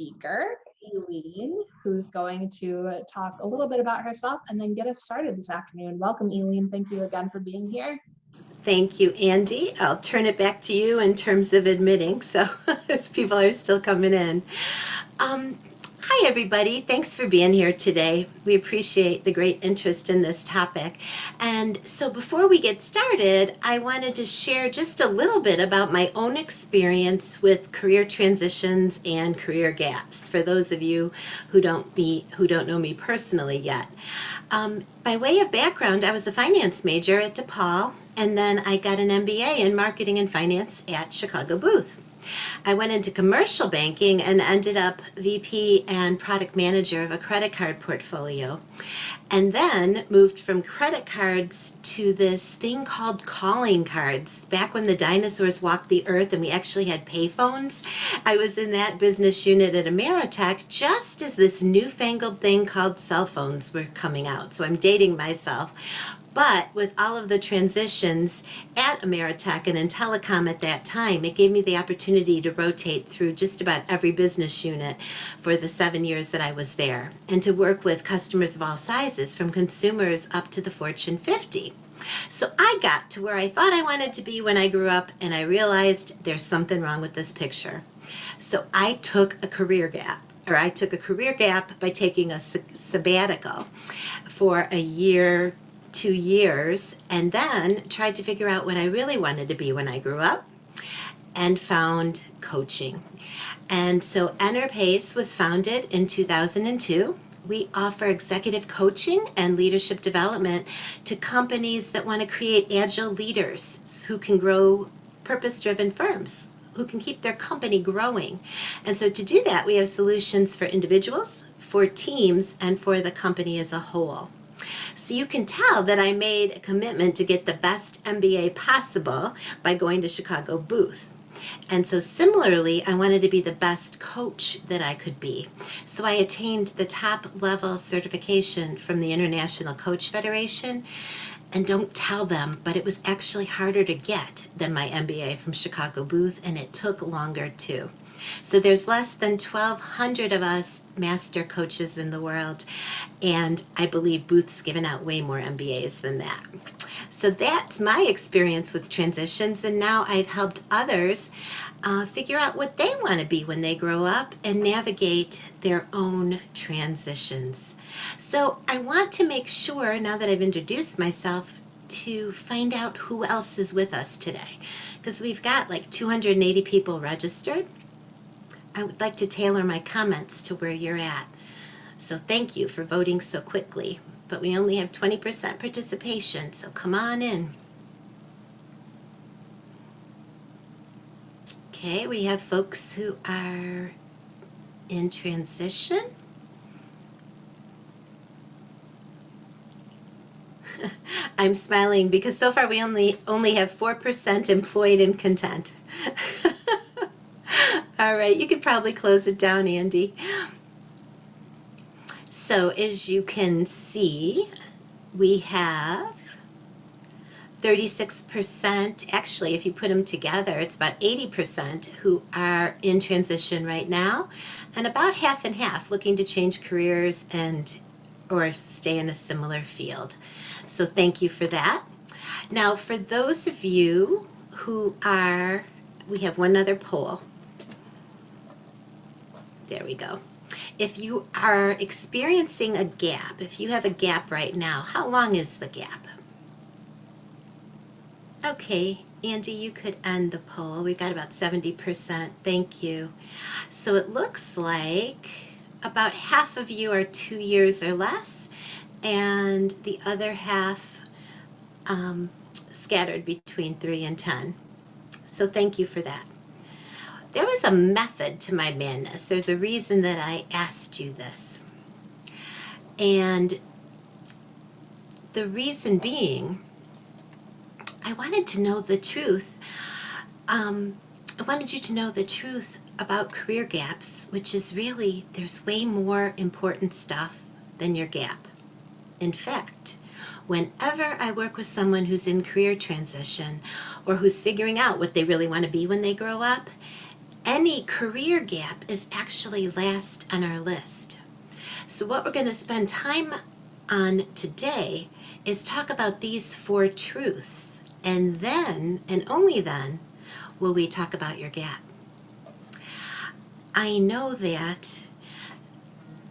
speaker, Elene, who's going to talk a little bit about herself and then get us started this afternoon. Welcome, Elene. Thank you again for being here. Thank you, Andy. I'll turn it back to you in terms of admitting, so as people are still coming in. Um, Hi, everybody. Thanks for being here today. We appreciate the great interest in this topic. And so before we get started, I wanted to share just a little bit about my own experience with career transitions and career gaps for those of you who don't know me personally yet. By way of background, I was a finance major at DePaul, and then I got an MBA in marketing and finance at Chicago Booth. I went into commercial banking and ended up VP and product manager of a credit card portfolio, and then moved from credit cards to this thing called calling cards. Back when the dinosaurs walked the earth and we actually had payphones, I was in that business unit at Ameritech just as this newfangled thing called cell phones were coming out. So I'm dating myself. But with all of the transitions at Ameritech and in telecom at that time, it gave me the opportunity to rotate through just about every business unit for the 7 years that I was there, and to work with customers of all sizes, from consumers up to the Fortune 50. So I got to where I thought I wanted to be when I grew up, and I realized there's something wrong with this picture. So I took a career gap. I took a career gap by taking a sabbatical for a year, 2 years, and then tried to figure out what I really wanted to be when I grew up, and found coaching. And so Enerpace was founded in 2002. We offer executive coaching and leadership development to companies that want to create agile leaders who can grow purpose-driven firms, who can keep their company growing. And so to do that, we have solutions for individuals, for teams, and for the company as a whole. So you can tell that I made a commitment to get the best MBA possible by going to Chicago Booth. And so similarly, I wanted to be the best coach that I could be. So I attained the top level certification from the International Coach Federation. And don't tell them, but it was actually harder to get than my MBA from Chicago Booth, and it took longer too. So there's less than 1,200 of us master coaches in the world, and I believe Booth's given out way more MBAs than that. So that's my experience with transitions, and now I've helped others figure out what they want to be when they grow up and navigate their own transitions. So I want to make sure, now that I've introduced myself, to find out who else is with us today, because we've got like 280 people registered. I would like to tailor my comments to where you're at. So thank you for voting so quickly, but we only have 20% participation, so come on in. Okay, we have folks who are in transition. I'm smiling because so far we only have 4% employed and content. All right, you could probably close it down, Andy. So as you can see, we have 36%, actually, if you put them together, it's about 80% who are in transition right now, and about half and half looking to change careers or stay in a similar field. So thank you for that. Now, for those of you who we have one other poll. There we go. If you are experiencing a gap, if you have a gap right now, how long is the gap? Okay, Andy, you could end the poll. We got about 70%. Thank you. So it looks like about half of you are 2 years or less, and the other half scattered between 3 and 10. So thank you for that. There was a method to my madness. There's a reason that I asked you this. And the reason being, I wanted to know the truth. I wanted you to know the truth about career gaps, which is really, there's way more important stuff than your gap. In fact, whenever I work with someone who's in career transition or who's figuring out what they really want to be when they grow up, any career gap is actually last on our list. So what we're going to spend time on today is talk about these 4 truths, and then, and only then, will we talk about your gap. I know that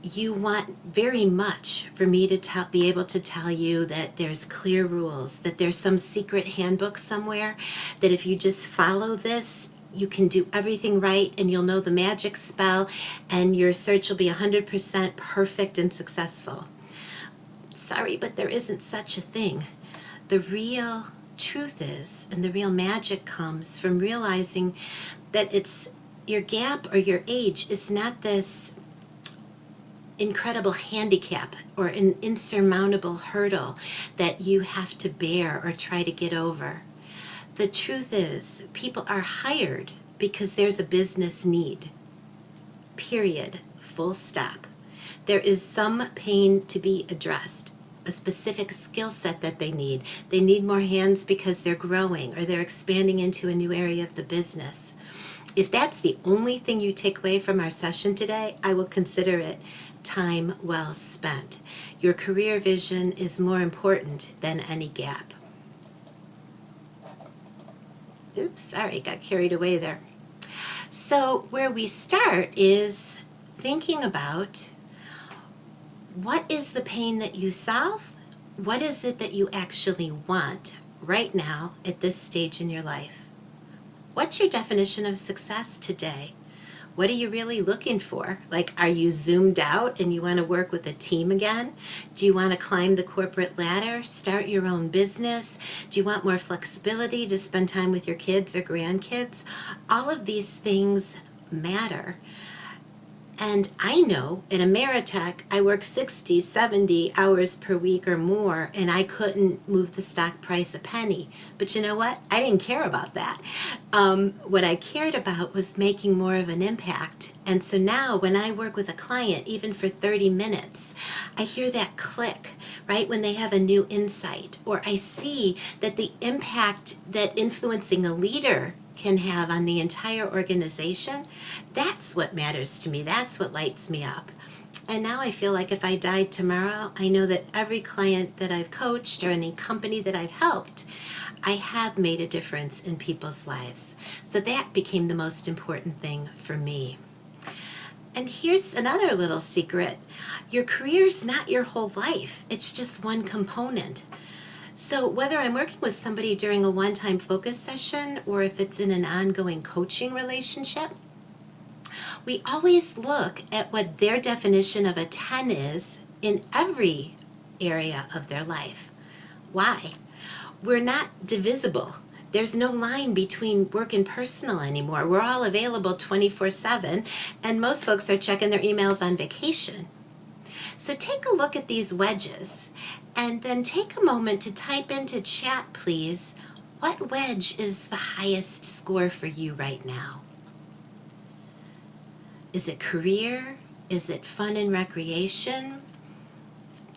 you want very much for me to be able to tell you that there's clear rules, that there's some secret handbook somewhere, that if you just follow this, you can do everything right and you'll know the magic spell and your search will be 100% perfect and successful. Sorry, but there isn't such a thing. The real truth is, and the real magic comes from realizing that it's your gap or your age is not this incredible handicap or an insurmountable hurdle that you have to bear or try to get over. The truth is, people are hired because there's a business need. Period. Full stop. There is some pain to be addressed, a specific skill set that they need. They need more hands because they're growing or they're expanding into a new area of the business. If that's the only thing you take away from our session today, I will consider it time well spent. Your career vision is more important than any gap. Oops, sorry, got carried away there. So where we start is thinking about what is the pain that you solve? What is it that you actually want right now at this stage in your life? What's your definition of success today? What are you really looking for? Like, are you zoomed out and you want to work with a team again? Do you want to climb the corporate ladder, start your own business? Do you want more flexibility to spend time with your kids or grandkids? All of these things matter. And I know in Ameritech, I work 60, 70 hours per week or more, and I couldn't move the stock price a penny. But you know what? I didn't care about that. What I cared about was making more of an impact. And so now when I work with a client, even for 30 minutes, I hear that click, right? When they have a new insight, or I see that the impact that influencing a leader can have on the entire organization, that's what matters to me. That's what lights me up. And now I feel like if I died tomorrow, I know that every client that I've coached or any company that I've helped, I have made a difference in people's lives. So that became the most important thing for me. And here's another little secret. Your career's not your whole life. It's just one component. So whether I'm working with somebody during a one-time focus session or if it's in an ongoing coaching relationship, we always look at what their definition of a 10 is in every area of their life. Why? We're not divisible. There's no line between work and personal anymore. We're all available 24/7, and most folks are checking their emails on vacation. So take a look at these wedges and then take a moment to type into chat, please, what wedge is the highest score for you right now? Is it career? Is it fun and recreation?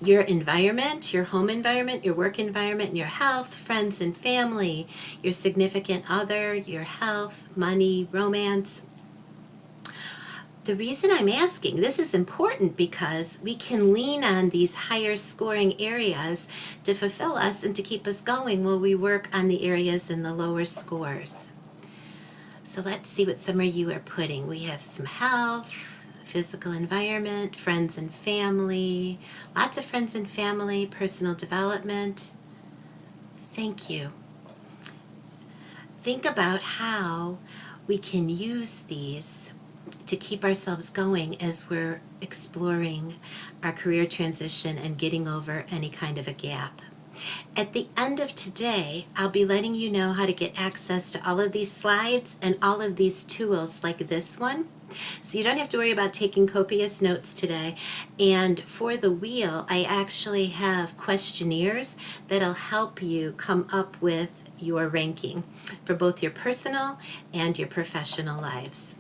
Your environment, your home environment, your work environment, your health, friends and family, your significant other, your health, money, romance? The reason I'm asking, this is important because we can lean on these higher scoring areas to fulfill us and to keep us going while we work on the areas in the lower scores. So let's see what some of you are putting. We have some health, physical environment, friends and family, lots of friends and family, personal development. Thank you. Think about how we can use these to keep ourselves going as we're exploring our career transition and getting over any kind of a gap. At the end of today, I'll be letting you know how to get access to all of these slides and all of these tools like this one. So you don't have to worry about taking copious notes today. And for the wheel, I actually have questionnaires that'll help you come up with your ranking for both your personal and your professional lives.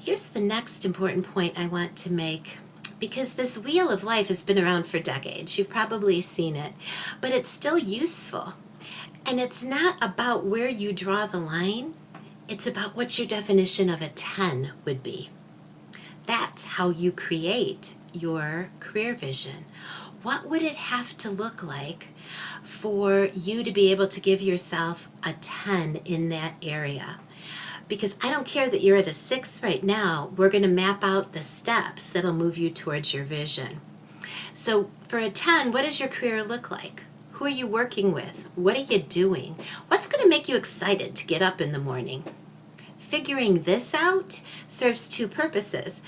Here's the next important point I want to make, because this wheel of life has been around for decades. You've probably seen it, but it's still useful. And it's not about where you draw the line. It's about what your definition of a 10 would be. That's how you create your career vision. What would it have to look like for you to be able to give yourself a 10 in that area? Because I don't care that you're at a 6 right now, we're going to map out the steps that'll move you towards your vision. So for a 10, what does your career look like? Who are you working with? What are you doing? What's going to make you excited to get up in the morning? Figuring this out serves two purposes.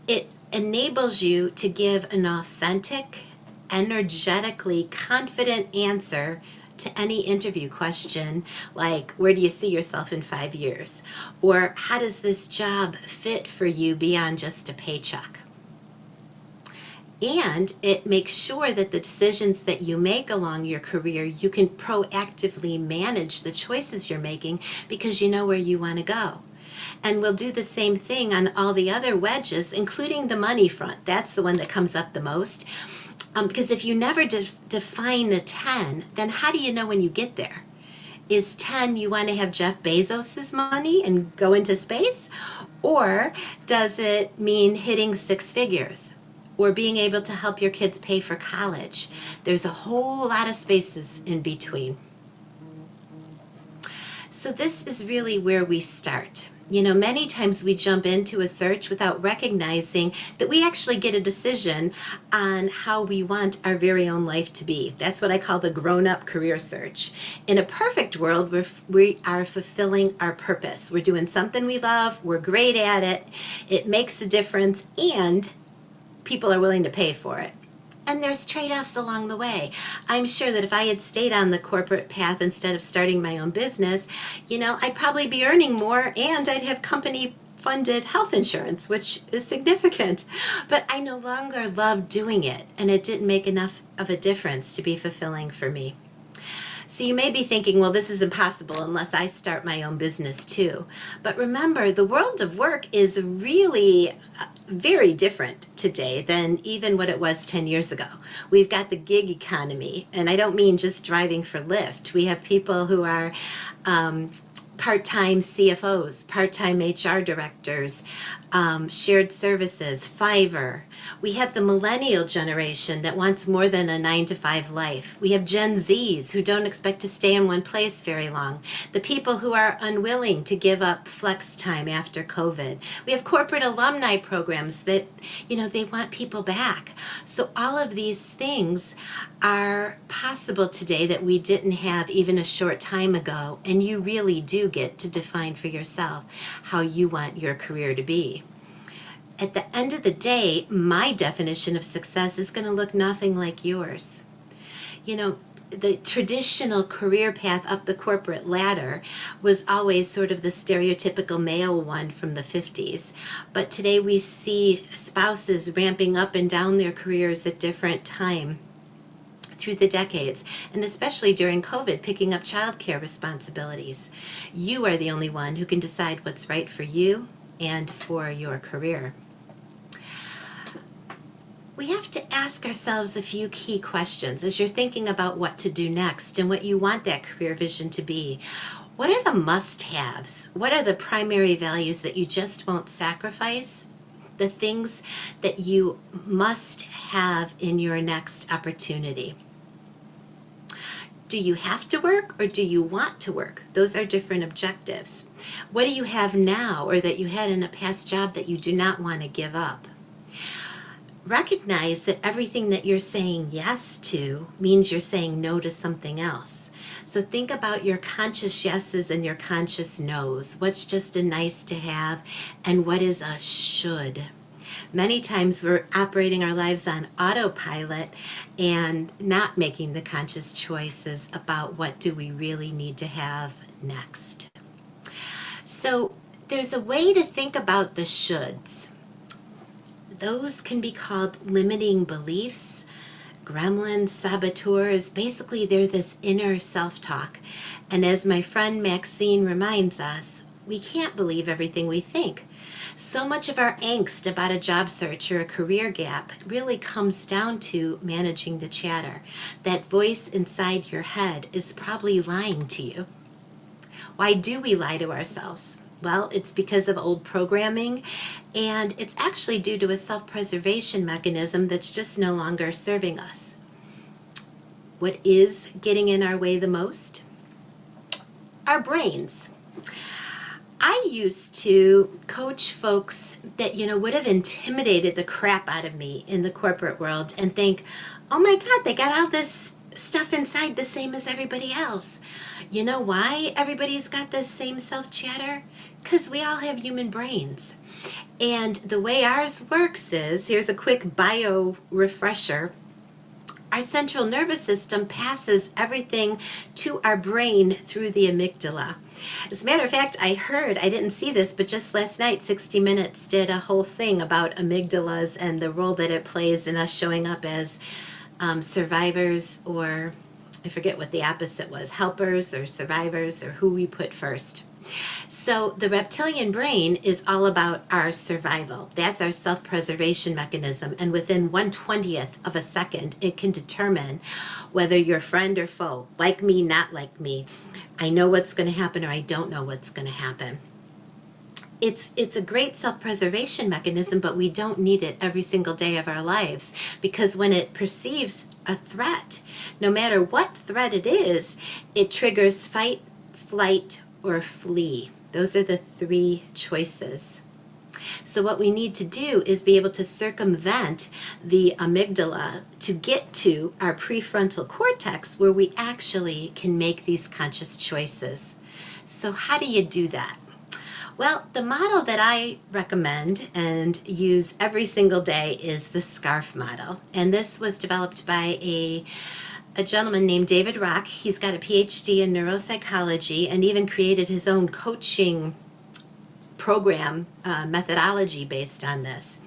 It enables you to give an authentic, energetically confident answer to any interview question, like, where do you see yourself in 5 years? Or how does this job fit for you beyond just a paycheck? And it makes sure that the decisions that you make along your career, you can proactively manage the choices you're making because you know where you want to go. And we'll do the same thing on all the other wedges, including the money front. That's the one that comes up the most. Because if you never define a 10, then how do you know when you get there? Is 10 you want to have Jeff Bezos's money and go into space? Or does it mean hitting 6 figures? Or being able to help your kids pay for college? There's a whole lot of spaces in between. So this is really where we start. You know, many times we jump into a search without recognizing that we actually get a decision on how we want our very own life to be. That's what I call the grown-up career search. In a perfect world, we are fulfilling our purpose. We're doing something we love, we're great at it, it makes a difference, and people are willing to pay for it. And there's trade-offs along the way. I'm sure that if I had stayed on the corporate path instead of starting my own business, you know, I'd probably be earning more and I'd have company-funded health insurance, which is significant. But I no longer love doing it, and it didn't make enough of a difference to be fulfilling for me. So you may be thinking, well, this is impossible unless I start my own business too. But remember, the world of work is really very different today than even what it was 10 years ago. We've got the gig economy, and I don't mean just driving for Lyft. We have people who are part-time CFOs, part-time HR directors, shared services, Fiverr. We have the millennial generation that wants more than a 9-to-5 life. We have Gen Zs who don't expect to stay in one place very long. The people who are unwilling to give up flex time after COVID. We have corporate alumni programs that, you know, they want people back. So all of these things are possible today that we didn't have even a short time ago, and you really do get to define for yourself how you want your career to be. At the end of the day, my definition of success is going to look nothing like yours. You know, the traditional career path up the corporate ladder was always sort of the stereotypical male one from the 50s. But today we see spouses ramping up and down their careers at different times through the decades, and especially during COVID, picking up childcare responsibilities. You are the only one who can decide what's right for you and for your career. We have to ask ourselves a few key questions as you're thinking about what to do next and what you want that career vision to be. What are the must-haves? What are the primary values that you just won't sacrifice? The things that you must have in your next opportunity. Do you have to work or do you want to work? Those are different objectives. What do you have now or that you had in a past job that you do not want to give up? Recognize that everything that you're saying yes to means you're saying no to something else. So think about your conscious yeses and your conscious nos. What's just a nice to have and what is a should? Many times we're operating our lives on autopilot and not making the conscious choices about what do we really need to have next. So there's a way to think about the shoulds. Those can be called limiting beliefs, gremlins, saboteurs. Basically, they're this inner self-talk. And as my friend Maxine reminds us, we can't believe everything we think. So much of our angst about a job search or a career gap really comes down to managing the chatter. That voice inside your head is probably lying to you. Why do we lie to ourselves? Well, it's because of old programming, and it's actually due to a self-preservation mechanism that's just no longer serving us. What is getting in our way the most? Our brains. I used to coach folks that, would have intimidated the crap out of me in the corporate world and think, oh my God, they got all this stuff inside the same as everybody else. You know why everybody's got this same self-chatter? Because we all have human brains. And the way ours works is, here's a quick bio refresher. Our central nervous system passes everything to our brain through the amygdala. As a matter of fact, I didn't see this, but just last night, 60 Minutes did a whole thing about amygdalas and the role that it plays in us showing up as survivors, or I forget what the opposite was, helpers or survivors, or who we put first. So the reptilian brain is all about our survival. That's our self-preservation mechanism. And within 1/20th of a second, it can determine whether you're friend or foe, like me, not like me. I know what's going to happen, or I don't know what's going to happen. It's a great self-preservation mechanism, but we don't need it every single day of our lives, because when it perceives a threat, no matter what threat it is, it triggers fight, flight, or flee. Those are the three choices. So what we need to do is be able to circumvent the amygdala to get to our prefrontal cortex, where we actually can make these conscious choices. So how do you do that? Well, the model that I recommend and use every single day is the SCARF model. And this was developed by a gentleman named David Rock. He's got a PhD in neuropsychology and even created his own coaching program methodology based on this.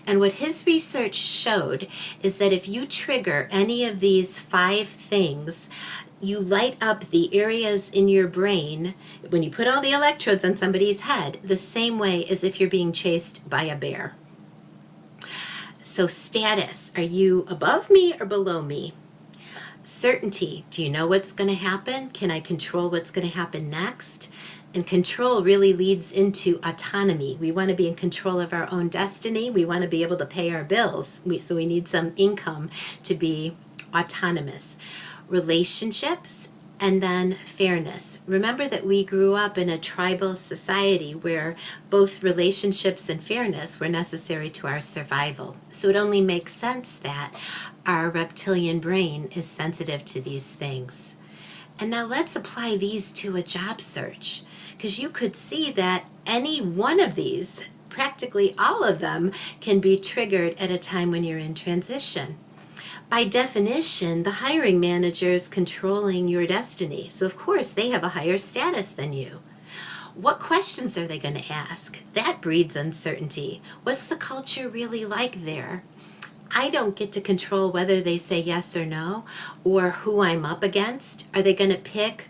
And what his research showed is that if you trigger any of these 5 things, you light up the areas in your brain when you put all the electrodes on somebody's head the same way as if you're being chased by a bear. So status, are you above me or below me? Certainty, do you know what's going to happen? Can I control what's going to happen next? And control really leads into autonomy. We want to be in control of our own destiny. We want to be able to pay our bills. So we need some income to be autonomous. Relationships, and then fairness. Remember that we grew up in a tribal society where both relationships and fairness were necessary to our survival. So it only makes sense that our reptilian brain is sensitive to these things. And now let's apply these to a job search, because you could see that any one of these, practically all of them, can be triggered at a time when you're in transition. By definition, the hiring manager is controlling your destiny. So of course, they have a higher status than you. What questions are they going to ask? That breeds uncertainty. What's the culture really like there? I don't get to control whether they say yes or no, or who I'm up against. Are they going to pick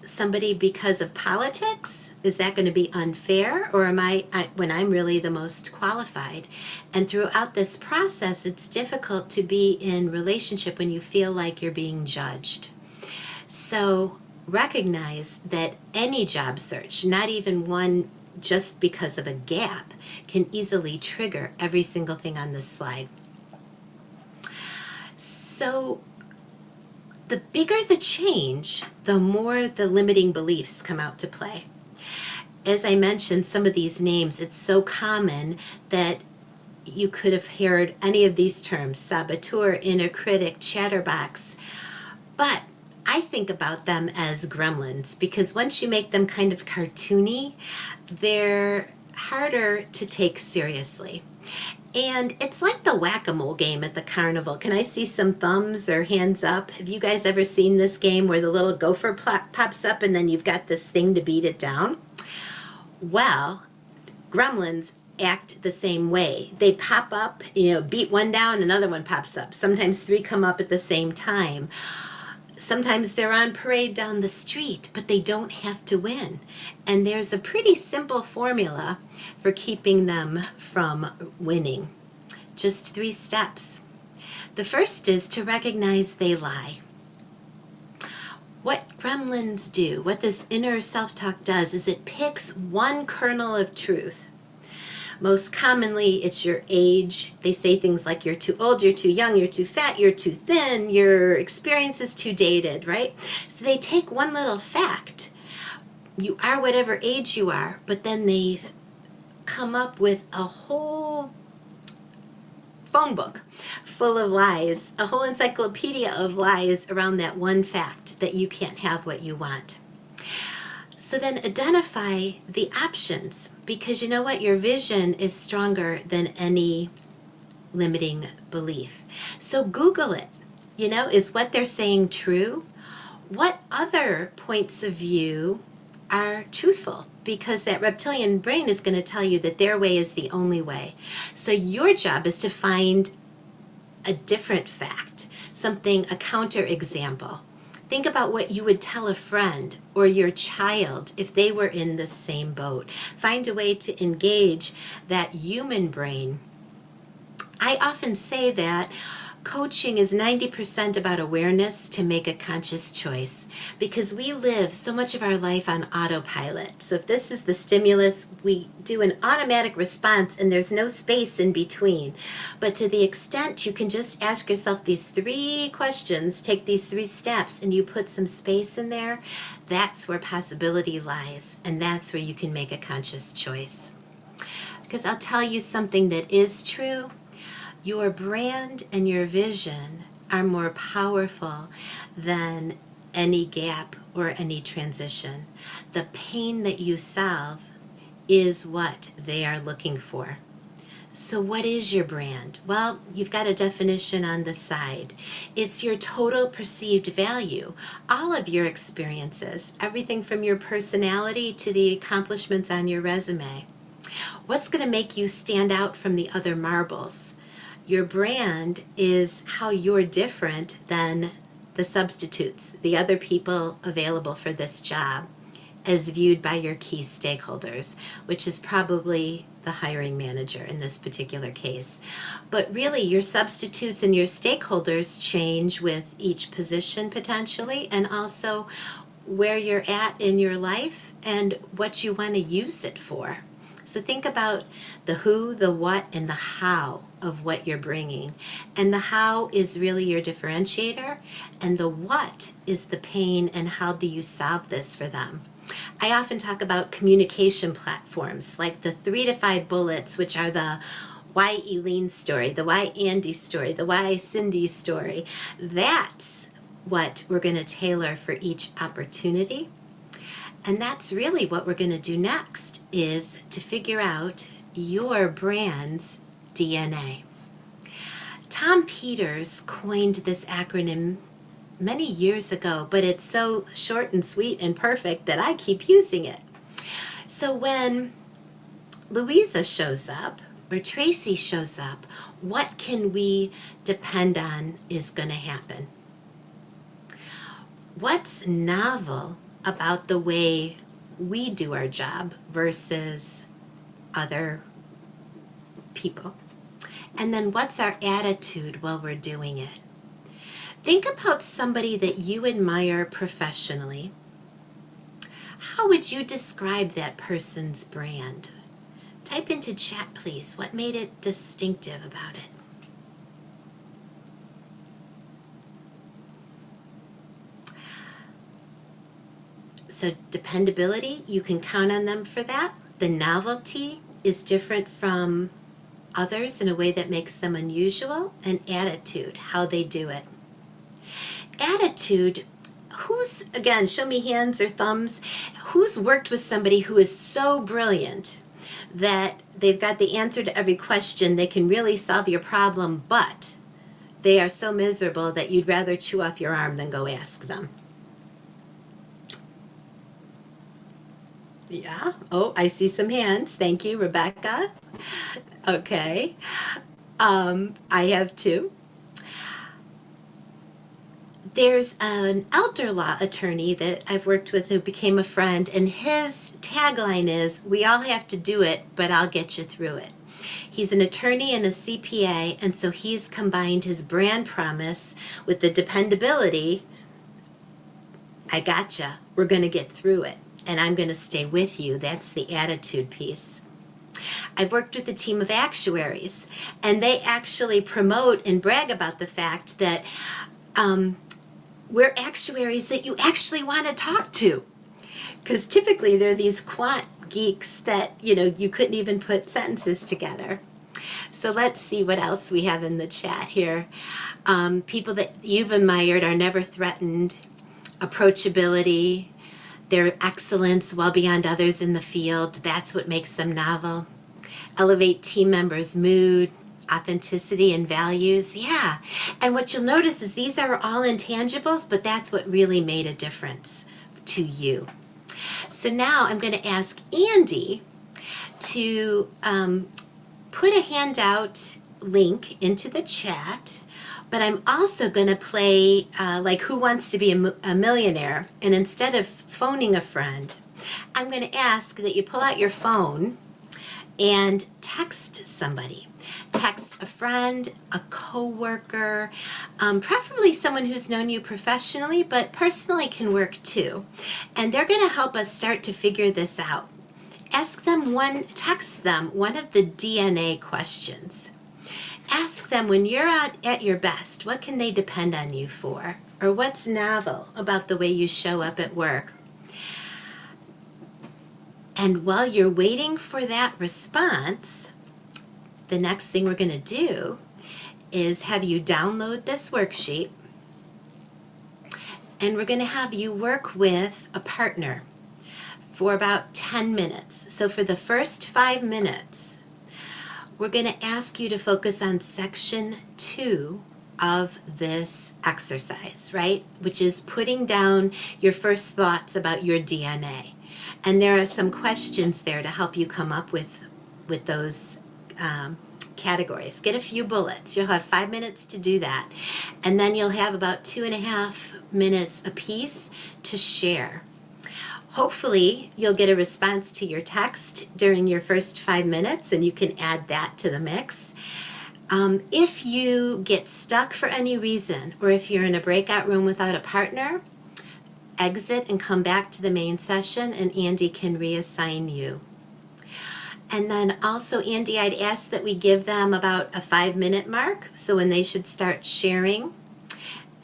somebody because of politics? Is that going to be unfair, or am I when I'm really the most qualified? And throughout this process, it's difficult to be in relationship when you feel like you're being judged. So recognize that any job search, not even one just because of a gap, can easily trigger every single thing on this slide. So the bigger the change, the more the limiting beliefs come out to play. As I mentioned, some of these names, it's so common that you could have heard any of these terms: saboteur, inner critic, chatterbox. But I think about them as gremlins, because once you make them kind of cartoony, they're harder to take seriously. And it's like the whack-a-mole game at the carnival. Can I see some thumbs or hands up? Have you guys ever seen this game where the little gopher pops up and then you've got this thing to beat it down? Well, gremlins act the same way. They pop up, beat one down, another one pops up. Sometimes 3 come up at the same time. Sometimes they're on parade down the street, but they don't have to win. And there's a pretty simple formula for keeping them from winning. Just 3 steps. The first is to recognize they lie. what gremlins do, what this inner self-talk does, is it picks one kernel of truth. Most commonly, it's your age. They say things like you're too old, you're too young, you're too fat, you're too thin, your experience is too dated, right? So they take one little fact. You are whatever age you are, but then they come up with a whole phone book full of lies, a whole encyclopedia of lies around that one fact that you can't have what you want. So then identify the options, because you know what? Your vision is stronger than any limiting belief. So Google it. Is what they're saying true? What other points of view are truthful? Because that reptilian brain is going to tell you that their way is the only way. So your job is to find a different fact, a counterexample. Think about what you would tell a friend or your child if they were in the same boat. Find a way to engage that human brain. I often say that coaching is 90% about awareness to make a conscious choice, because we live so much of our life on autopilot. So if this is the stimulus, we do an automatic response and there's no space in between. But to the extent you can just ask yourself these 3 questions, take these 3 steps, and you put some space in there, that's where possibility lies, and that's where you can make a conscious choice. Because I'll tell you something that is true. Your brand and your vision are more powerful than any gap or any transition. The pain that you solve is what they are looking for. So what is your brand? Well, you've got a definition on the side. It's your total perceived value, all of your experiences, everything from your personality to the accomplishments on your resume. What's going to make you stand out from the other marbles? Your brand is how you're different than the substitutes, the other people available for this job, as viewed by your key stakeholders, which is probably the hiring manager in this particular case. But really, your substitutes and your stakeholders change with each position potentially, and also where you're at in your life and what you want to use it for. So think about the who, the what, and the how of what you're bringing. And the how is really your differentiator, and the what is the pain and how do you solve this for them. I often talk about communication platforms, like the 3 to 5 bullets, which are the why Elene story, the why Andy story, the why Cindy story. That's what we're going to tailor for each opportunity. And that's really what we're going to do next, is to figure out your brand's DNA. Tom Peters coined this acronym many years ago, but it's so short and sweet and perfect that I keep using it. So when Louisa shows up or Tracy shows up, what can we depend on is going to happen? What's novel about the way we do our job versus other people? And then what's our attitude while we're doing it? Think about somebody that you admire professionally. How would you describe that person's brand? Type into chat, please. What made it distinctive about it? So dependability, you can count on them for that. The novelty is different from others in a way that makes them unusual. And attitude, how they do it. Attitude, again, show me hands or thumbs, who's worked with somebody who is so brilliant that they've got the answer to every question, they can really solve your problem, but they are so miserable that you'd rather chew off your arm than go ask them? Yeah. Oh, I see some hands. Thank you, Rebecca. Okay. I have 2. There's an elder law attorney that I've worked with who became a friend, and his tagline is, "We all have to do it, but I'll get you through it." He's an attorney and a CPA, and so he's combined his brand promise with the dependability I gotcha. We're going to get through it, and I'm going to stay with you. That's the attitude piece. I've worked with a team of actuaries, and they actually promote and brag about the fact that we're actuaries that you actually want to talk to. Because typically they're these quant geeks that, you couldn't even put sentences together. So let's see what else we have in the chat here. People that you've admired are never threatened, approachability, their excellence well beyond others in the field. That's what makes them novel. Elevate team members' mood, authenticity, and values. Yeah. And what you'll notice is these are all intangibles, but that's what really made a difference to you. So now I'm going to ask Andy to put a handout link into the chat, but I'm also going to play like Who Wants to Be a Millionaire, and instead of phoning a friend, I'm going to ask that you pull out your phone and text somebody. Text a friend, a coworker, preferably someone who's known you professionally, but personally can work too. And they're going to help us start to figure this out. Text them one of the DNA questions. Ask them, when you're at your best, what can they depend on you for? Or what's novel about the way you show up at work? And while you're waiting for that response, the next thing we're going to do is have you download this worksheet, and we're going to have you work with a partner for about 10 minutes. So for the first 5 minutes, we're going to ask you to focus on section 2 of this exercise, right? Which is putting down your first thoughts about your DNA. And there are some questions there to help you come up with those categories. Get a few bullets. You'll have 5 minutes to do that. And then you'll have about 2.5 minutes apiece to share. Hopefully, you'll get a response to your text during your first 5 minutes, and you can add that to the mix. If you get stuck for any reason, or if you're in a breakout room without a partner, exit and come back to the main session, and Andy can reassign you. And then also, Andy, I'd ask that we give them about a 5-minute mark, so when they should start sharing,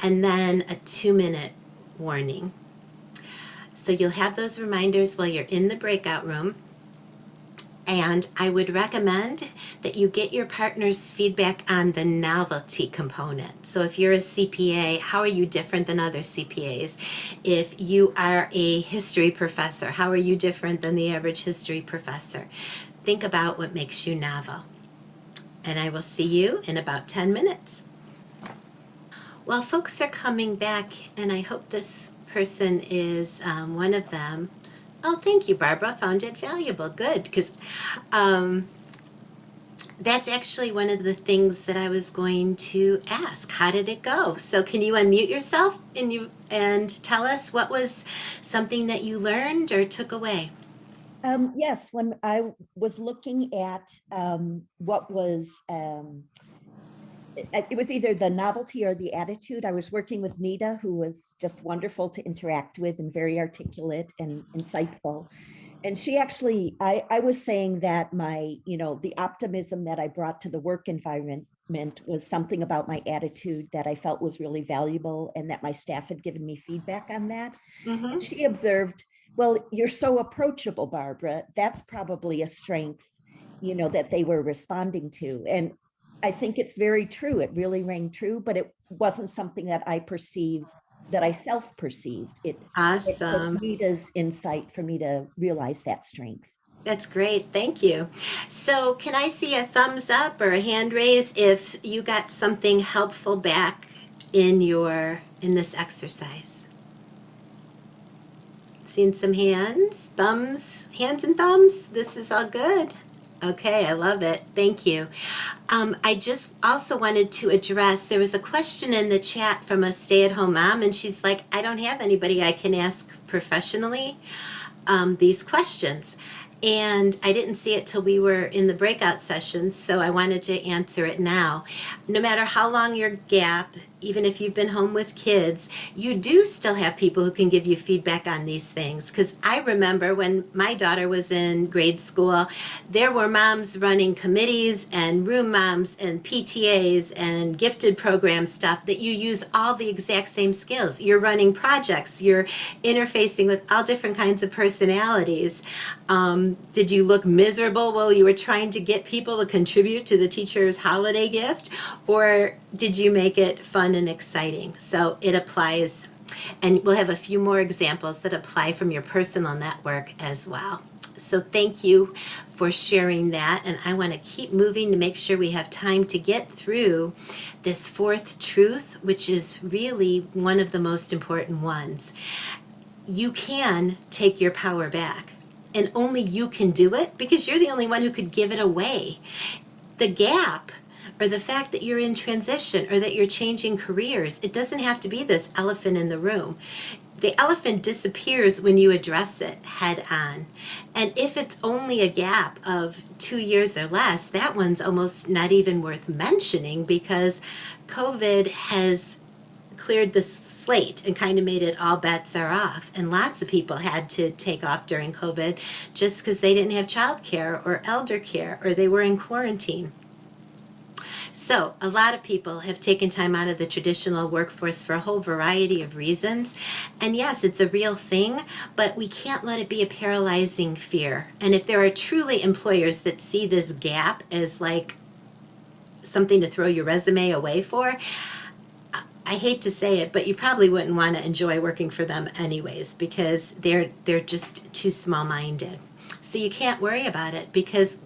and then a 2-minute warning. So you'll have those reminders while you're in the breakout room. And I would recommend that you get your partner's feedback on the novelty component. So if you're a CPA, how are you different than other CPAs? If you are a history professor, how are you different than the average history professor? Think about what makes you novel. And I will see you in about 10 minutes. Well, folks are coming back, and I hope this person is one of them. Oh, thank you, Barbara. Found it valuable. Good, because that's actually one of the things that I was going to ask. How did it go? So can you unmute yourself and tell us what was something that you learned or took away? Yes, when I was looking at what was, it was either the novelty or the attitude. I was working with Nita, who was just wonderful to interact with and very articulate and insightful. And she actually, I was saying that the optimism that I brought to the work environment was something about my attitude that I felt was really valuable, and that my staff had given me feedback on that. Mm-hmm. And she observed, well, you're so approachable, Barbara. That's probably a strength, that they were responding to. And I think it's very true. It really rang true, but it wasn't something that I perceived, that I self-perceived. It Awesome. took Nita's insight for me to realize that strength. That's great. Thank you. So can I see a thumbs up or a hand raise if you got something helpful back in this exercise? Seeing some hands, hands and thumbs. This is all good. Okay, I love it. Thank you. I just also wanted to address, there was a question in the chat from a stay-at-home mom, and she's like, I don't have anybody I can ask professionally these questions. And I didn't see it till we were in the breakout sessions, so I wanted to answer it now. No matter how long your gap even if you've been home with kids, you do still have people who can give you feedback on these things. Because I remember when my daughter was in grade school, there were moms running committees and room moms and PTAs and gifted program stuff that you use all the exact same skills. You're running projects, you're interfacing with all different kinds of personalities. Did you look miserable while you were trying to get people to contribute to the teacher's holiday gift? Or did you make it fun and exciting? So it applies, and we'll have a few more examples that apply from your personal network as well. So thank you for sharing that, and I want to keep moving to make sure we have time to get through this fourth truth, which is really one of the most important ones. You can take your power back, and only you can do it because you're the only one who could give it away. The gap, or the fact that you're in transition or that you're changing careers, it doesn't have to be this elephant in the room. The elephant disappears when you address it head on. And if it's only a gap of 2 years or less, that one's almost not even worth mentioning because COVID has cleared the slate and kind of made it all bets are off. And lots of people had to take off during COVID just because they didn't have childcare or elder care or they were in quarantine. So a lot of people have taken time out of the traditional workforce for a whole variety of reasons. And yes, it's a real thing, but we can't let it be a paralyzing fear. And if there are truly employers that see this gap as like something to throw your resume away for, I hate to say it, but you probably wouldn't want to enjoy working for them anyways because they're just too small-minded. So you can't worry about it because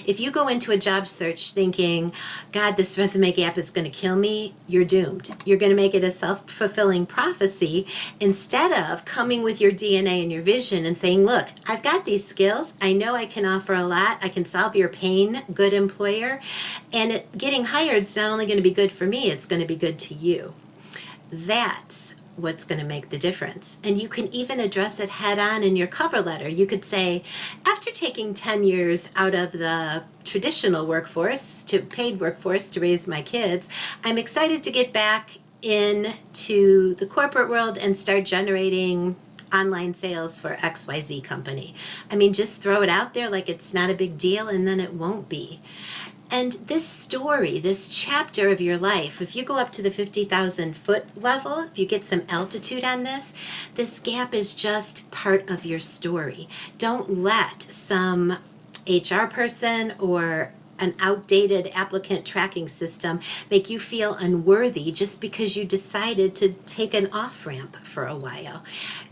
if you go into a job search thinking, God, this resume gap is going to kill me, you're doomed. You're going to make it a self-fulfilling prophecy instead of coming with your DNA and your vision and saying, look, I've got these skills. I know I can offer a lot. I can solve your pain, good employer. And getting hired is not only going to be good for me, it's going to be good to you. That's what's going to make the difference. And you can even address it head on in your cover letter. You could say, after taking 10 years out of the traditional workforce to paid workforce to raise my kids, I'm excited to get back into the corporate world and start generating online sales for XYZ company. I mean, just throw it out there like it's not a big deal and then it won't be. And this story, this chapter of your life, if you go up to the 50,000 foot level, if you get some altitude on this gap is just part of your story. Don't let some HR person or an outdated applicant tracking system make you feel unworthy just because you decided to take an off-ramp for a while.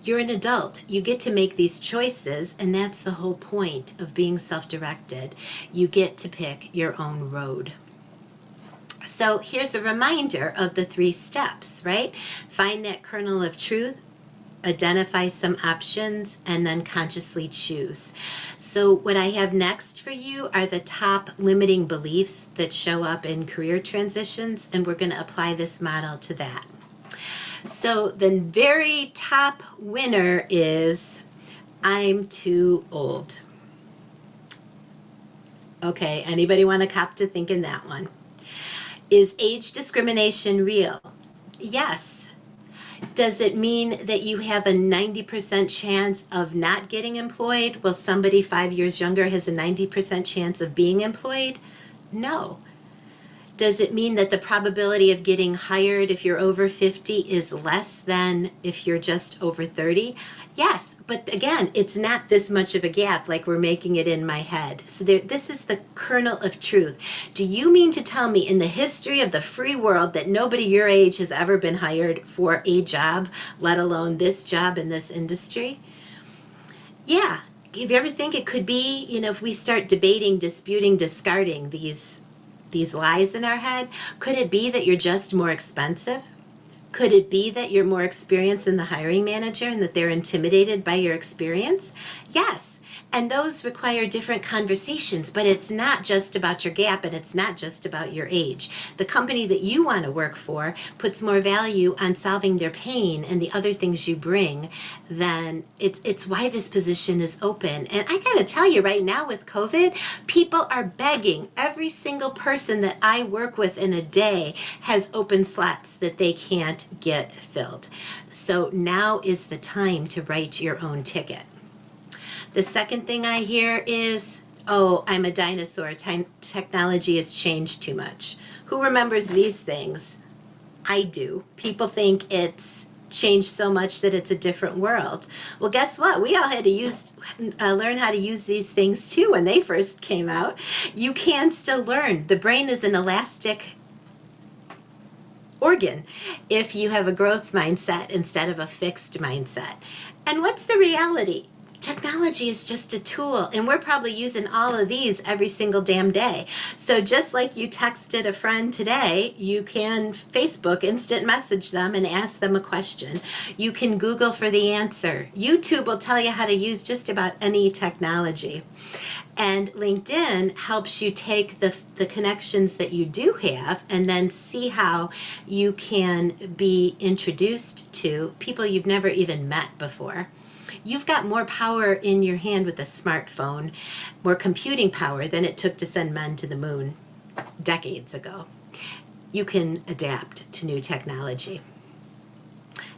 You're an adult. You get to make these choices, and that's the whole point of being self-directed. You get to pick your own road. So here's a reminder of the 3 steps, right? Find that kernel of truth, identify some options, and then consciously choose. So what I have next for you are the top limiting beliefs that show up in career transitions, and we're going to apply this model to that. So the very top winner is, I'm too old. Okay, anybody want to cop to thinking that one? Is age discrimination real? Yes. Does it mean that you have a 90% chance of not getting employed while somebody 5 years younger has a 90% chance of being employed? No. Does it mean that the probability of getting hired if you're over 50 is less than if you're just over 30? Yes, but again, it's not this much of a gap like we're making it in my head. So this is the kernel of truth. Do you mean to tell me in the history of the free world that nobody your age has ever been hired for a job, let alone this job in this industry? Yeah. If you ever think it could be, if we start debating, disputing, discarding these lies in our head, could it be that you're just more expensive? Could it be that you're more experienced than the hiring manager and that they're intimidated by your experience? Yes. And those require different conversations, but it's not just about your gap and it's not just about your age. The company that you want to work for puts more value on solving their pain and the other things you bring than it's why this position is open. And I got to tell you right now with COVID, people are begging. Every single person that I work with in a day has open slots that they can't get filled. So now is the time to write your own ticket. The second thing I hear is, oh, I'm a dinosaur. Technology has changed too much. Who remembers these things? I do. People think it's changed so much that it's a different world. Well, guess what? We all had to learn how to use these things too when they first came out. You can still learn. The brain is an elastic organ if you have a growth mindset instead of a fixed mindset. And what's the reality? Technology is just a tool, and we're probably using all of these every single damn day. So just like you texted a friend today, you can Facebook instant message them and ask them a question. You can Google for the answer. YouTube will tell you how to use just about any technology. And LinkedIn helps you take the connections that you do have and then see how you can be introduced to people you've never even met before. You've got more power in your hand with a smartphone, more computing power than it took to send men to the moon decades ago. You can adapt to new technology.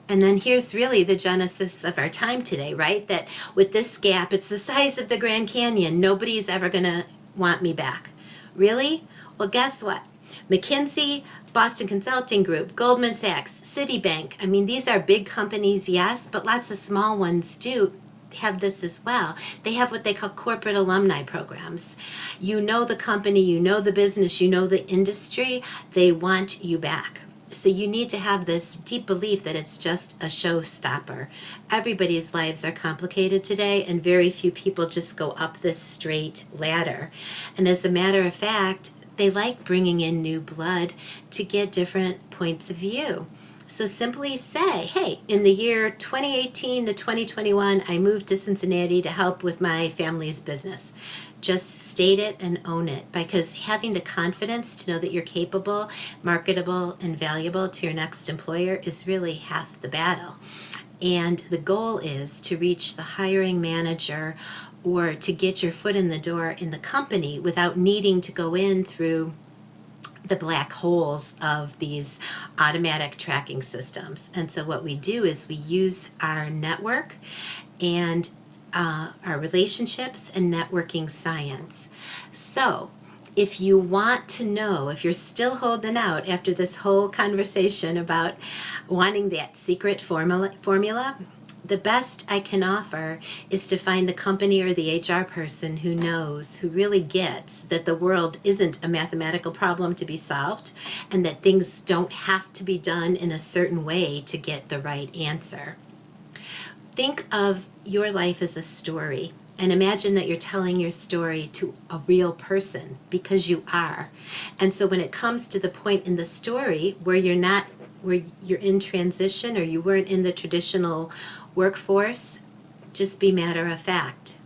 And then here's really the genesis of our time today, right? That with this gap, it's the size of the Grand Canyon. Nobody's ever going to want me back. Really? Well, guess what? McKinsey, Boston Consulting Group, Goldman Sachs, Citibank. I mean, these are big companies, yes, but lots of small ones do have this as well. They have what they call corporate alumni programs. You know the company, you know the business, you know the industry. They want you back. So you need to have this deep belief that it's just a showstopper. Everybody's lives are complicated today, and very few people just go up this straight ladder. And as a matter of fact, they like bringing in new blood to get different points of view. So simply say, hey, in the year 2018 to 2021, I moved to Cincinnati to help with my family's business. Just state it and own it, because having the confidence to know that you're capable, marketable, and valuable to your next employer is really half the battle. And the goal is to reach the hiring manager or to get your foot in the door in the company without needing to go in through the black holes of these automatic tracking systems. And so what we do is we use our network and our relationships and networking science. So if you want to know, if you're still holding out after this whole conversation about wanting that secret formula, the best I can offer is to find the company or the HR person who knows, who really gets that the world isn't a mathematical problem to be solved and that things don't have to be done in a certain way to get the right answer. Think of your life as a story and imagine that you're telling your story to a real person, because you are. And so when it comes to the point in the story where you're in transition or you weren't in the traditional workforce, just be matter of fact.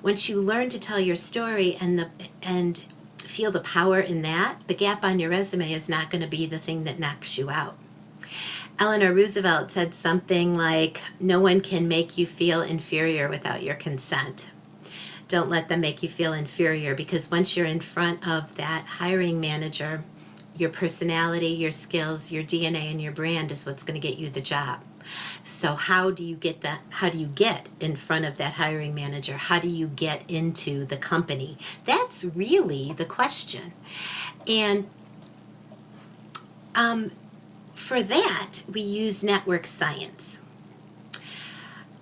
Once you learn to tell your story and feel the power in that, the gap on your resume is not going to be the thing that knocks you out. Eleanor Roosevelt said something like, no one can make you feel inferior without your consent. Don't let them make you feel inferior, because once you're in front of that hiring manager, your personality, your skills, your DNA, and your brand is what's going to get you the job. So how do you get that? How do you get in front of that hiring manager? How do you get into the company? That's really the question. And for that, we use network science.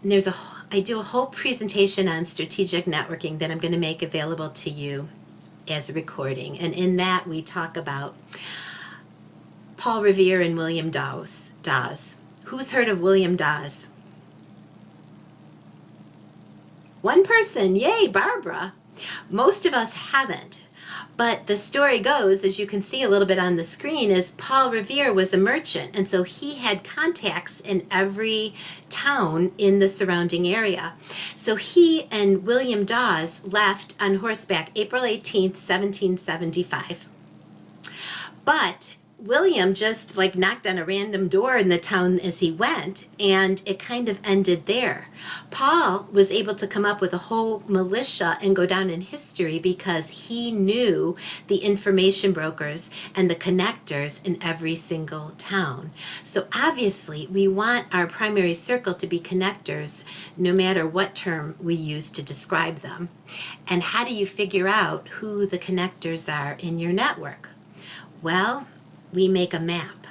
And I do a whole presentation on strategic networking that I'm going to make available to you as a recording. And in that, we talk about Paul Revere and William Dawes. Who's heard of William Dawes? One person, yay, Barbara. Most of us haven't. But the story goes, as you can see a little bit on the screen, is Paul Revere was a merchant, and so he had contacts in every town in the surrounding area. So he and William Dawes left on horseback April 18th, 1775. But William just like knocked on a random door in the town as he went, and it kind of ended there. Paul was able to come up with a whole militia and go down in history because he knew the information brokers and the connectors in every single town. So obviously we want our primary circle to be connectors, no matter what term we use to describe them. And how do you figure out who the connectors are in your network? Well, we make a map.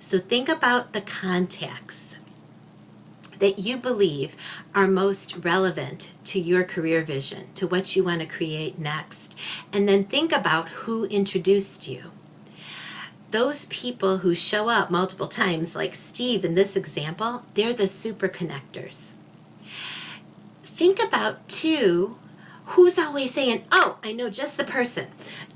So think about the contacts that you believe are most relevant to your career vision, to what you want to create next. And then think about who introduced you. Those people who show up multiple times, like Steve in this example, they're the super connectors. Think about, too, who's always saying, oh, I know just the person.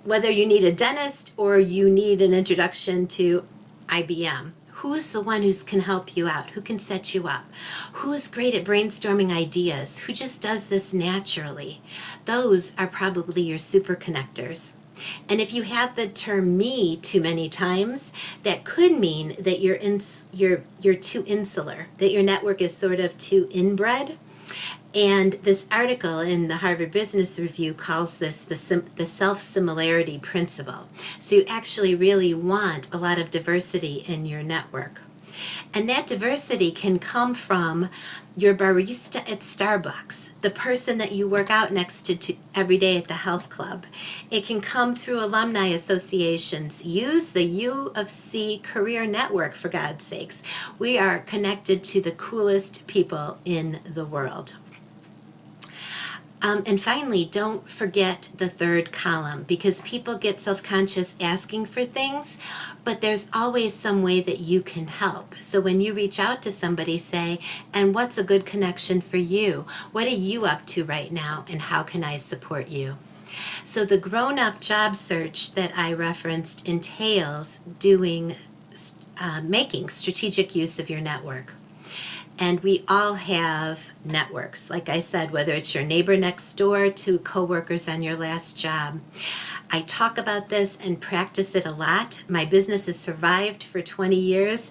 Whether you need a dentist or you need an introduction to IBM, who's the one who can help you out, who can set you up, who's great at brainstorming ideas, who just does this naturally? Those are probably your super connectors. And if you have the term me too many times, that could mean that you're too insular, that your network is sort of too inbred. And this article in the Harvard Business Review calls this the self-similarity principle. So you actually really want a lot of diversity in your network. And that diversity can come from your barista at Starbucks, the person that you work out next to every day at the health club. It can come through alumni associations. Use the U of C career network, for God's sakes. We are connected to the coolest people in the world. And finally, don't forget the third column, because people get self-conscious asking for things, but there's always some way that you can help. So when you reach out to somebody, say, and what's a good connection for you? What are you up to right now, and how can I support you? So the GrownUp job search that I referenced entails making strategic use of your network. And we all have networks, like I said, whether it's your neighbor next door to coworkers on your last job. I talk about this and practice it a lot. My business has survived for 20 years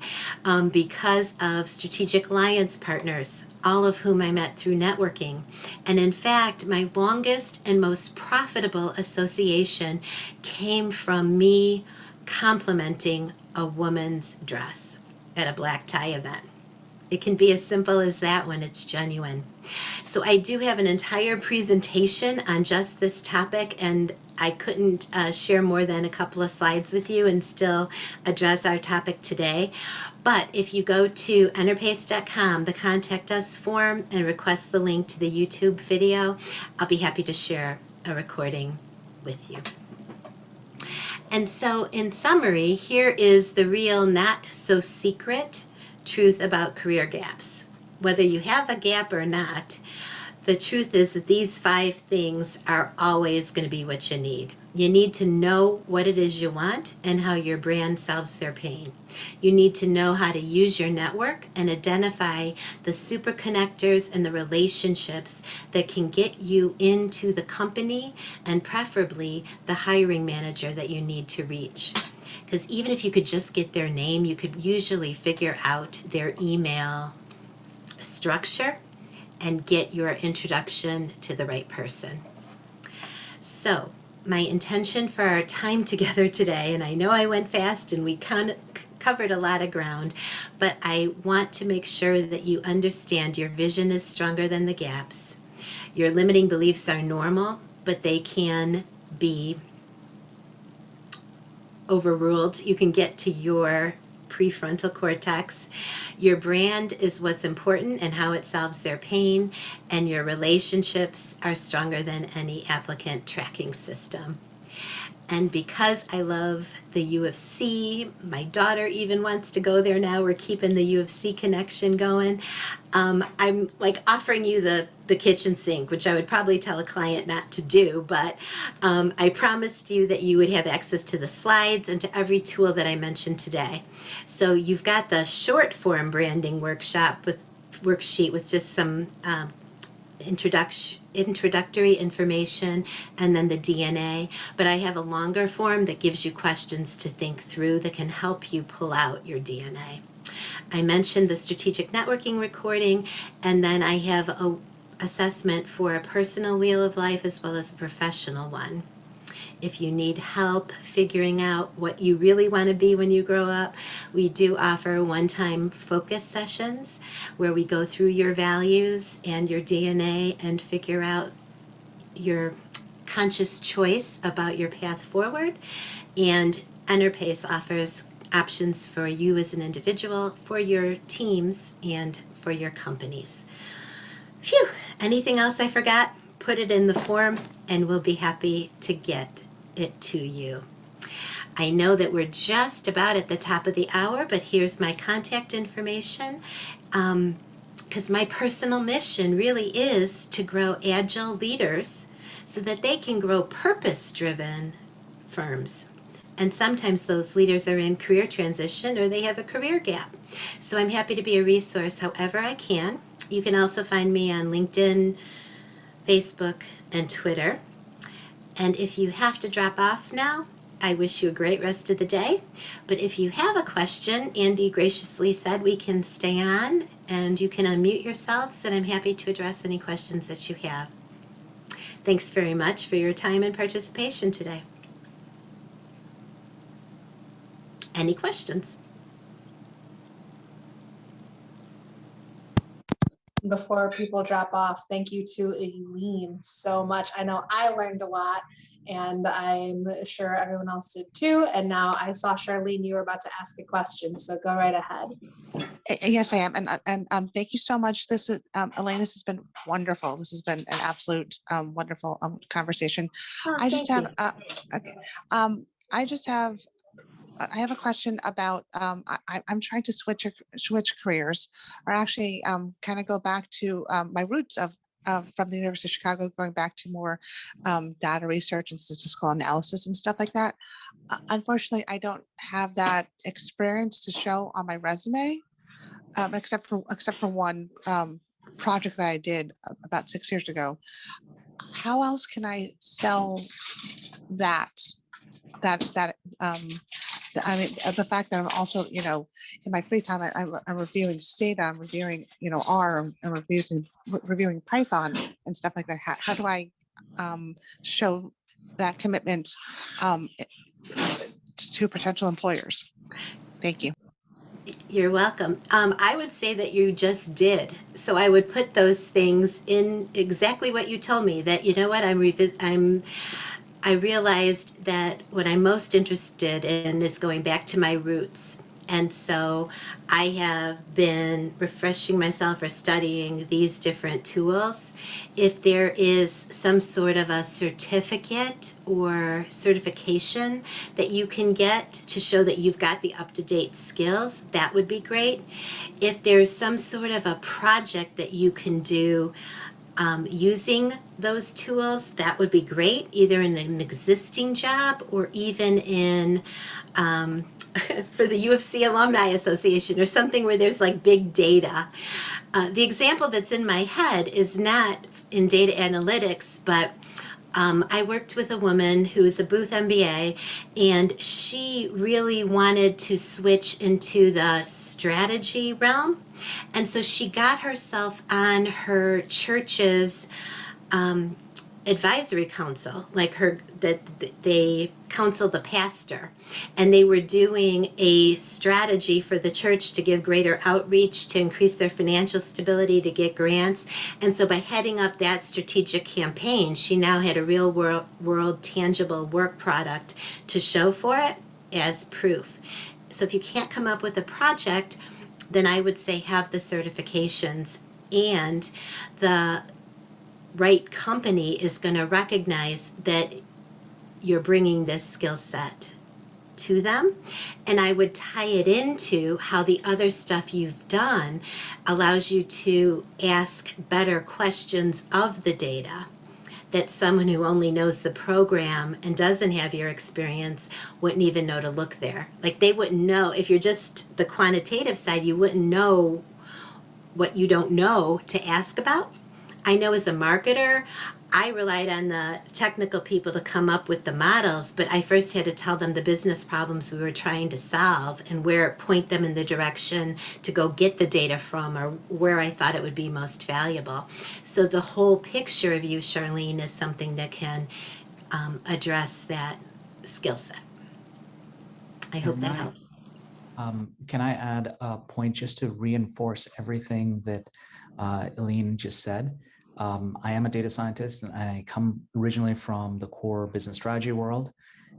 because of strategic alliance partners, all of whom I met through networking. And in fact, my longest and most profitable association came from me complimenting a woman's dress at a black tie event. It can be as simple as that when it's genuine. So I do have an entire presentation on just this topic, and I couldn't share more than a couple of slides with you and still address our topic today. But if you go to enerpace.com, the Contact Us form, and request the link to the YouTube video, I'll be happy to share a recording with you. And so in summary, here is the real, not so secret truth about career gaps. Whether you have a gap or not, the truth is that these 5 things are always going to be what you need. You need to know what it is you want and how your brand solves their pain. You need to know how to use your network and identify the super connectors and the relationships that can get you into the company, and preferably the hiring manager that you need to reach. Because even if you could just get their name, you could usually figure out their email structure and get your introduction to the right person. So my intention for our time together today, and I know I went fast and we covered a lot of ground, but I want to make sure that you understand your vision is stronger than the gaps. Your limiting beliefs are normal, but they can be overruled. You can get to your prefrontal cortex. Your brand is what's important and how it solves their pain, and your relationships are stronger than any applicant tracking system. And because I love the U of C, my daughter even wants to go there now. We're keeping the U of C connection going. I'm like offering you the kitchen sink, which I would probably tell a client not to do, but I promised you that you would have access to the slides and to every tool that I mentioned today. So you've got the short form branding worksheet with just some introductory information and then the DNA, but I have a longer form that gives you questions to think through that can help you pull out your DNA. I mentioned the strategic networking recording, and then I have a assessment for a personal wheel of life as well as a professional one. If you need help figuring out what you really want to be when you grow up, we do offer one-time focus sessions where we go through your values and your DNA and figure out your conscious choice about your path forward. And Enerpace offers options for you as an individual, for your teams, and for your companies. Phew! Anything else I forgot? Put it in the form and we'll be happy to get it to you. I know that we're just about at the top of the hour, but here's my contact information. Because my personal mission really is to grow agile leaders so that they can grow purpose-driven firms. And sometimes those leaders are in career transition or they have a career gap. So I'm happy to be a resource however I can. You can also find me on LinkedIn, Facebook, and Twitter. And if you have to drop off now, I wish you a great rest of the day. But if you have a question, Andy graciously said we can stay on and you can unmute yourselves, and I'm happy to address any questions that you have. Thanks very much for your time and participation today. Any questions? Before people drop off, thank you to Elene so much. I know I learned a lot, and I'm sure everyone else did too. And now I saw Charlene, you were about to ask a question, so go right ahead. Yes, I am. And thank you so much. This is Elaine, this has been wonderful. This has been an absolute wonderful conversation. Oh, I just thank have okay. I have a question about I'm trying to switch careers, or actually kind of go back to my roots of from the University of Chicago, going back to more data research and statistical analysis and stuff like that. Unfortunately, I don't have that experience to show on my resume, except for one project that I did about 6 years ago. How else can I sell that? I mean, the fact that I'm also, in my free time, I'm reviewing data, I'm reviewing, R, I'm reviewing Python and stuff like that. How do I show that commitment to potential employers? Thank you. You're welcome. I would say that you just did. So I would put those things in exactly what you told me, that, you know what, I realized that what I'm most interested in is going back to my roots. And so I have been refreshing myself or studying these different tools. If there is some sort of a certificate or certification that you can get to show that you've got the up-to-date skills, that would be great. If there's some sort of a project that you can do using those tools, that would be great, either in an existing job or even in for the U of C Alumni Association or something where there's like big data. The example that's in my head is not in data analytics, but I worked with a woman who is a Booth MBA, and she really wanted to switch into the strategy realm. And so she got herself on her church's advisory council, like they counseled the pastor, and they were doing a strategy for the church to give greater outreach, to increase their financial stability, to get grants. And so by heading up that strategic campaign, she now had a real world tangible work product to show for it as proof. So if you can't come up with a project, then I would say have the certifications, and the right company is going to recognize that you're bringing this skill set to them. And I would tie it into how the other stuff you've done allows you to ask better questions of the data that someone who only knows the program and doesn't have your experience wouldn't even know to look there. Like they wouldn't know, if you're just the quantitative side, you wouldn't know what you don't know to ask about. I know as a marketer, I relied on the technical people to come up with the models, but I first had to tell them the business problems we were trying to solve and where point them in the direction to go get the data from, or where I thought it would be most valuable. So the whole picture of you, Charlene, is something that can address that skill set. I hope that helps. Can I add a point just to reinforce everything that Elene just said? I am a data scientist and I come originally from the core business strategy world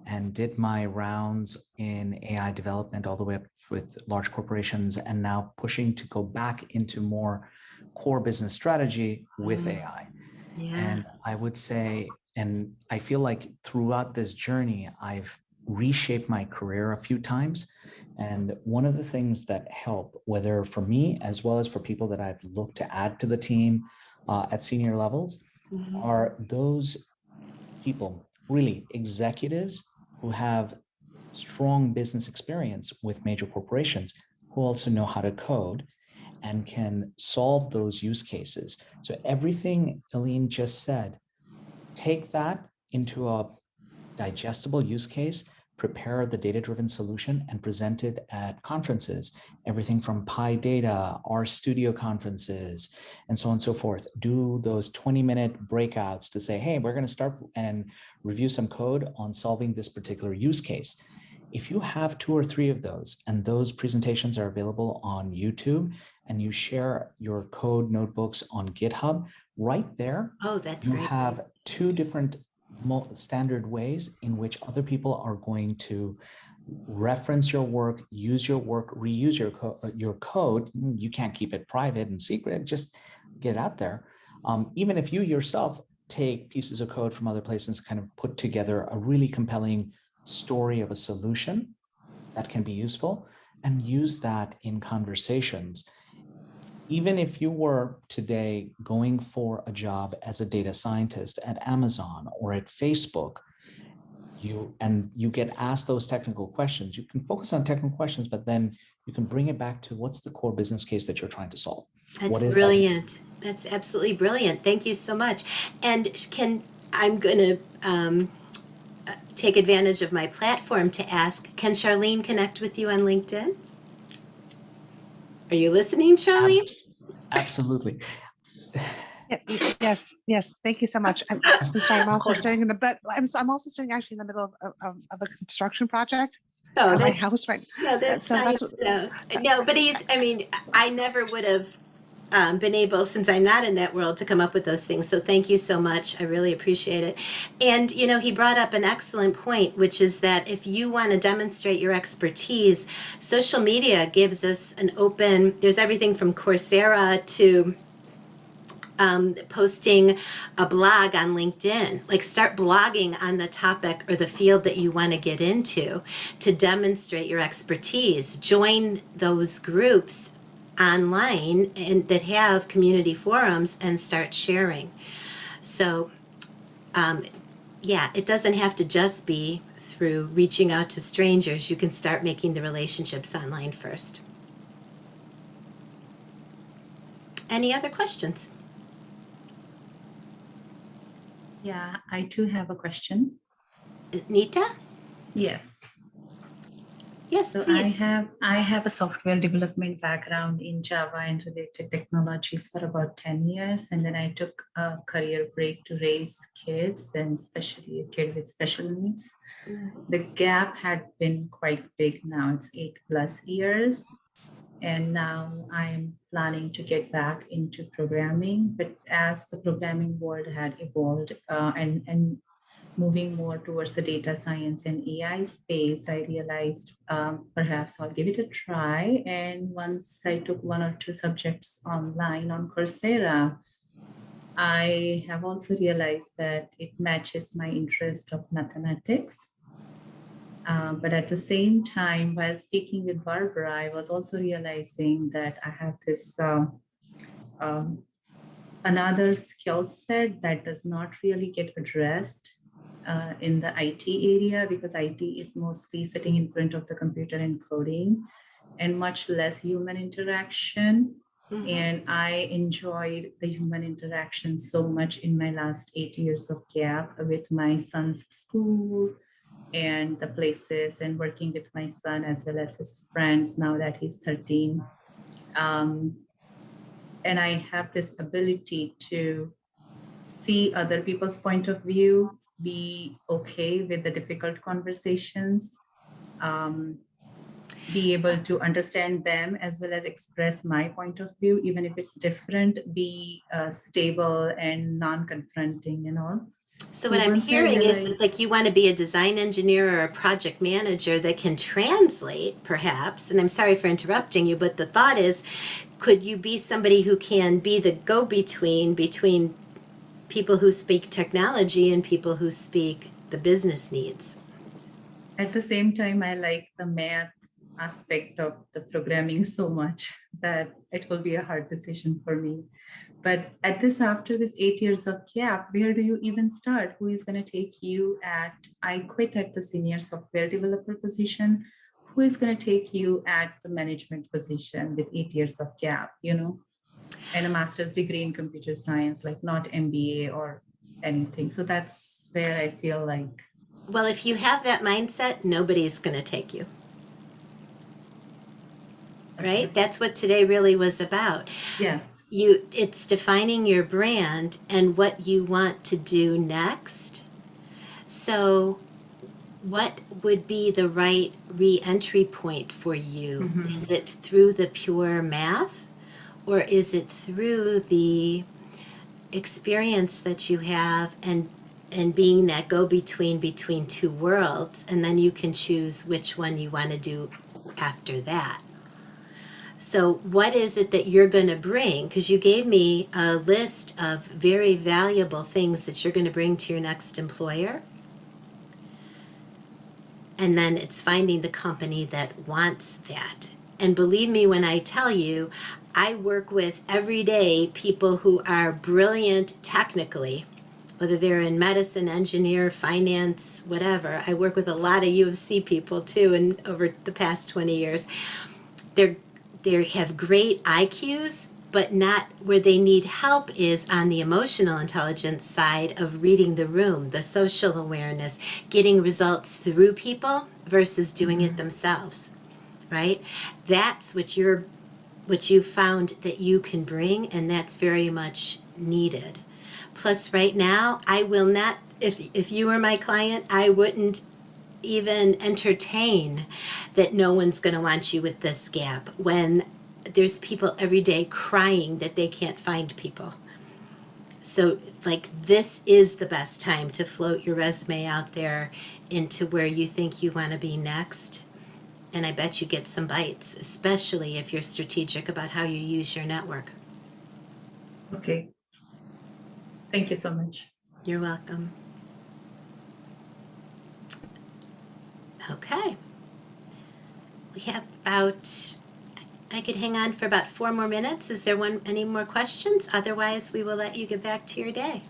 and did my rounds in AI development all the way up with large corporations, and now pushing to go back into more core business strategy with AI. Yeah. And I would say, and I feel like throughout this journey, I've reshaped my career a few times. And one of the things that help, whether for me as well as for people that I've looked to add to the team at senior levels, are those people, really executives who have strong business experience with major corporations, who also know how to code and can solve those use cases. So everything Elene just said, take that into a digestible use case, prepare the data-driven solution and present it at conferences, everything from Pi Data, our studio conferences, and so on and so forth. Do those 20-minute breakouts to say, hey, we're going to start and review some code on solving this particular use case. If you have 2 or 3 of those, and those presentations are available on YouTube, and you share your code notebooks on GitHub, right there, That's you great. have 2 different standard ways in which other people are going to reference your work, use your work, reuse your code. You can't keep it private and secret, just get it out there. Even if you yourself take pieces of code from other places, kind of put together a really compelling story of a solution that can be useful, and use that in conversations. Even if you were today going for a job as a data scientist at Amazon or at Facebook, you get asked those technical questions, you can focus on technical questions, but then you can bring it back to what's the core business case that you're trying to solve. That's brilliant. That's absolutely brilliant. Thank you so much. And I'm going to take advantage of my platform to ask, can Charlene connect with you on LinkedIn? Are you listening, Charlene? Absolutely. Yes. Thank you so much. I'm sorry. I'm also sitting in the bed. I'm also sitting actually in the middle of a construction project at my house right now. No, that's fine. No, but I never would have been able, since I'm not in that world, to come up with those things. So thank you so much. I really appreciate it. And, he brought up an excellent point, which is that if you want to demonstrate your expertise, social media gives us an open, there's everything from Coursera to posting a blog on LinkedIn. Like, start blogging on the topic or the field that you want to get into to demonstrate your expertise. Join those groups online and that have community forums and start sharing. So it doesn't have to just be through reaching out to strangers. You can start making the relationships online first. Any other questions? Yeah, I too have a question. Nita? Yes. Yes, so please. I have a software development background in Java and related technologies for about 10 years. And then I took a career break to raise kids, and especially a kid with special needs. The gap had been quite big now. It's 8+ years. And now I'm planning to get back into programming. But as the programming world had evolved and moving more towards the data science and AI space, I realized perhaps I'll give it a try. And once I took 1 or 2 subjects online on Coursera, I have also realized that it matches my interest of mathematics. But at the same time, while speaking with Barbara, I was also realizing that I have this um, another skill set that does not really get addressed in the IT area, because IT is mostly sitting in front of the computer and coding and much less human interaction. Mhm. And I enjoyed the human interaction so much in my last 8 years of gap with my son's school and the places, and working with my son as well as his friends now that he's 13. And I have this ability to see other people's point of view, be okay with the difficult conversations, be able to understand them as well as express my point of view, even if it's different, be stable and non-confronting and all. So what I'm once I hearing is it's realized, like you want to be a design engineer or a project manager that can translate, perhaps. And I'm sorry for interrupting you, but the thought is, could you be somebody who can be the go-between between people who speak technology and people who speak the business needs? at the same time, I like the math aspect of the programming so much that it will be a hard decision for me. But after this 8 years of gap, where do you even start? Who is going to take you I quit at the senior software developer position. Who is going to take you at the management position with 8 years of gap, and a master's degree in computer science, like not MBA or anything. So that's where I feel like. Well, if you have that mindset, nobody's going to take you. Right? Okay. That's what today really was about. Yeah. It's defining your brand and what you want to do next. So what would be the right re-entry point for you? Mhm. Is it through the pure math, or is it through the experience that you have and being that go-between between two worlds, and then you can choose which one you want to do after that? So what is it that you're going to bring? Because you gave me a list of very valuable things that you're going to bring to your next employer. And then it's finding the company that wants that. And believe me when I tell you, I work with every day people who are brilliant technically, whether they're in medicine, engineer, finance, whatever. I work with a lot of U of C people too, and over the past 20 years. They have great IQs, but not where they need help is on the emotional intelligence side of reading the room, the social awareness, getting results through people versus doing it themselves, right? That's what you found that you can bring, and that's very much needed. Plus, right now, I will not, if you were my client, I wouldn't even entertain that no one's going to want you with this gap when there's people every day crying that they can't find people. So like this is the best time to float your resume out there into where you think you want to be next. And I bet you get some bites, especially if you're strategic about how you use your network. Okay. Thank you so much. You're welcome. Okay. We have I could hang on for about 4 more minutes. Is there any more questions? Otherwise, we will let you get back to your day.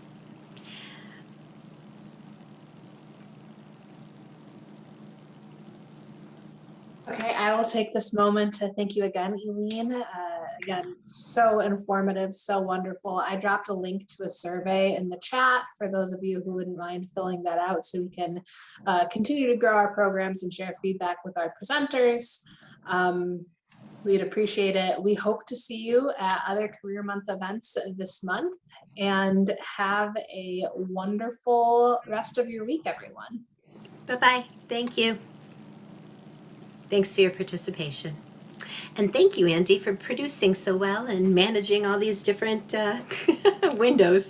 Okay, I will take this moment to thank you again, Elene. Again, so informative, so wonderful. I dropped a link to a survey in the chat for those of you who wouldn't mind filling that out so we can continue to grow our programs and share feedback with our presenters. We'd appreciate it. We hope to see you at other Career Month events this month, and have a wonderful rest of your week, everyone. Bye-bye. Thank you. Thanks for your participation. And thank you, Andy, for producing so well and managing all these different windows.